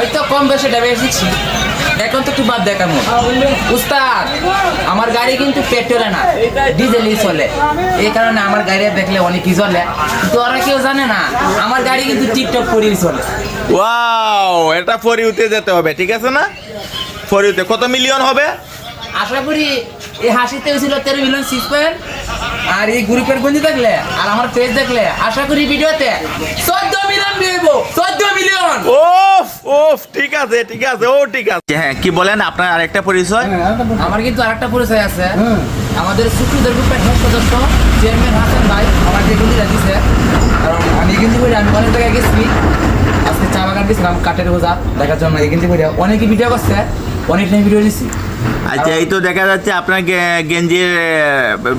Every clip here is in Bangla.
হয়তো কম বেশি এটা শিখছি, এখন তো একটু বাদ দেখানো উস্তাদ। আমার গাড়ি কিন্তু পেট্রোলে না, ডিজেলই চলে। এই কারণে আমার গাড়ি দেখলে অনেকই চলে, কিন্তু ওরা কেউ জানে না আমার গাড়ি কিন্তু টিকটক করেই চলে। ওয়াও, এটা ফরিউতে যেতে হবে, ঠিক আছে না? ফরিউতে কত মিলিয়ন হবে? আশা করি এই হাসিতে হয়েছিল 13 মিলিয়ন 6 পয়েন্ট, আর এই গ্রুপের গঞ্জি দেখলে আর আমার পেজ দেখলে আশা করি ভিডিওতে 14 মিলিয়ন দিব। 14 মিলিয়ন। ওফ ওফ, ঠিক আছে ঠিক আছে, ও ঠিক আছে। হ্যাঁ, কি বলেন আপনার আরেকটা পরিচয়? আমার কিন্তু আরেকটা পরিচয় আছে। আমাদের শুক্রদের গ্রুপের হেড সদস্য চেয়ারম্যান হাসান ভাই আমাকে কিন্তু দিয়েছে, কারণ আমি কিন্তু আমি অনেক জায়গায় গেছি। আজকে চা বাগান গেছিলাম কাঠের বোঝা দেখার জন্য, কিন্তু অনেকে ভিডিও করছে, অনেক টাইম ভিডিও দিচ্ছি। আচ্ছা, এই তো দেখা যাচ্ছে আপনার গেঞ্জির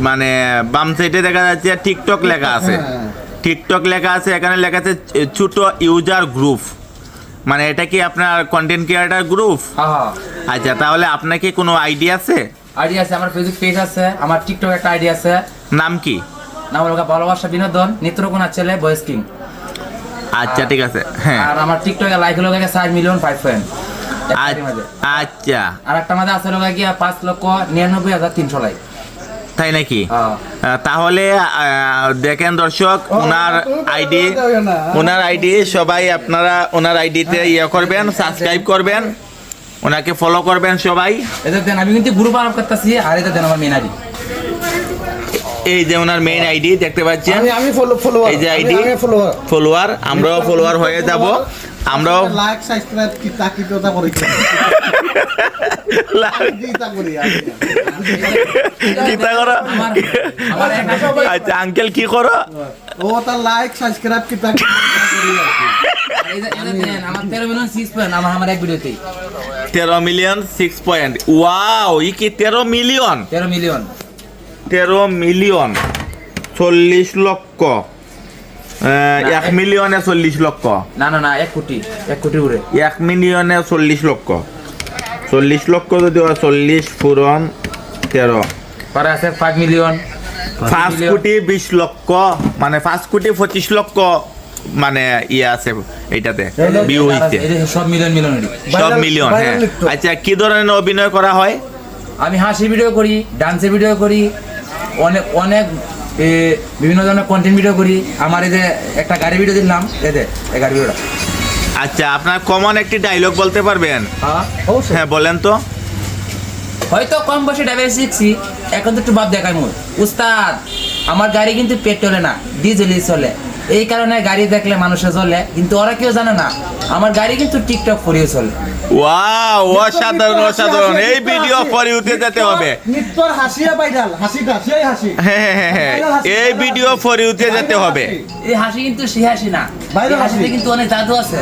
মানে বাম সাইডে দেখা যাচ্ছে টিকটক লেখা আছে। টিকটক লেখা আছে, এখানে লেখা আছে ছোট ইউজার গ্রুপ, মানে এটা কি আপনার কন্টেন্ট ক্রিয়েটার গ্রুপ? হ্যাঁ। আচ্ছা, তাহলে আপনার কি কোনো আইডিয়া আছে? আইডিয়া আছে, আমার ফেসবুক পেজ আছে, আমার টিকটক একটা আইডিয়া আছে। নাম কি? নাম হলো ভালোবাসা বিনোদন নেত্রকোনার ছেলে ভয়েস কিং। আচ্ছা, ঠিক আছে। হ্যাঁ, আর আমার টিকটকে লাইক হলো 4 মিলিয়ন 5 পয়েন্ট। আচ্ছা, আর একটা মাঝে আছে লোক গিয়া 5,99,300 লাইক। তাই নাকি? তাহলে দেখেন দর্শক, ওনার আইডি সবাই আপনারা ওনার আইডিতে ইয়ে করবেন, সাবস্ক্রাইব করবেন, ওনাকে ফলো করবেন সবাই। এদের দেন, আমি কিন্তু গ্রুপ আরম্ভ করতেছি, আর এদের দেন আমার মেন আইডি। এই যে ওনার মেইন আইডি দেখতে পাচ্ছেন, আমি ফলোয়ার, এই যে আইডি ফলোয়ার, আমরাও ফলোয়ার হয়ে যাব। আমরাও লাইক সাবস্ক্রাইব কি তাকিততা করি দিতা করি কিতা করো? আমার আচ্ছা আঙ্কেল কি করো? ও তা লাইক সাবস্ক্রাইব কি তাকিততা করি এদের দেন আমার 13 মিলিয়ন 6 পয়েন্ট আমার এক ভিডিওতেই। 13 মিলিয়ন 6 পয়েন্ট। ওয়াও, ই কি 13 মিলিয়ন? 13 মিলিয়ন 13 মিলিয়ন 40 লক্ষ। 1 মিলিয়নে 40 লক্ষ। না না না, 1 কোটি, 1 কোটি উড়ে 1 মিলিয়নে 40 লক্ষ। 40 লক্ষ যদি হয় 40 পূরণ 13, পরে আছে 5 মিলিয়ন 5 কোটি 20 লক্ষ, মানে 5 কোটি 25 লক্ষ মানে ইয়ে আছে এইটাতে ভিউ হইছে। সব মিলিয়ন মিলিয়ন সব মিলিয়ন। হ্যাঁ, আচ্ছা, কি ধরনের অভিনয় করা হয়? আমি হাসি ভিডিও করি, ডান্সের ভিডিও করি, অনেক অনেক বিভিন্ন ধরনের কন্টেন্ট ভিডিও করি। আমার এই যে একটা গাড়ি ভিডিও দিলাম, এই গাড়ি ভিডিওটা। আচ্ছা, আপনার কমন একটি ডায়লগ বলতে পারবেন? হ্যাঁ, বলেন তো। হয়তো কম বয়সে ড্রাইভার শিখছি, এখন তো একটু ভাব দেখাই মোর উস্তাদ। আমার গাড়ি কিন্তু পেট্রোলে না, ডিজেলই চলে। এই কারণে গাড়ি দেখলে মানুষে চলে, কিন্তু ওরা কেউ জানে না আমার গাড়ি কিন্তু টিকটক করেও চলে। ওয়াও, অসাধারণ অসাধারণ। এই ভিডিও ফরিউতে যেতে হবে। নিত্যর হাসিয়া ভাইরাল, হাসিটা সেই হাসি। হ্যাঁ হ্যাঁ হ্যাঁ, এই ভিডিও ফরিউতে যেতে হবে। এই হাসি কিন্তু সে হাসি না, এই হাসিতে কিন্তু অনেক জাদু আছে।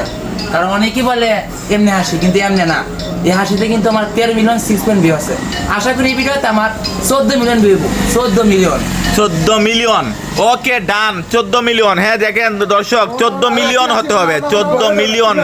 কারণ অনেকেই বলে এমনি হাসি, কিন্তু এমনি না। এই হাসিতে কিন্তু আমার 13 মিলিয়ন 6 পয়েন্ট ভিউ আছে। আশা করি এই ভিডিওতে আমার 14 million view. 14 million 14 million. Okay, done. 14 million. হ্যাঁ, দেখেন দর্শক, 14 মিলিয়ন হতে হবে। 14 মিলিয়ন।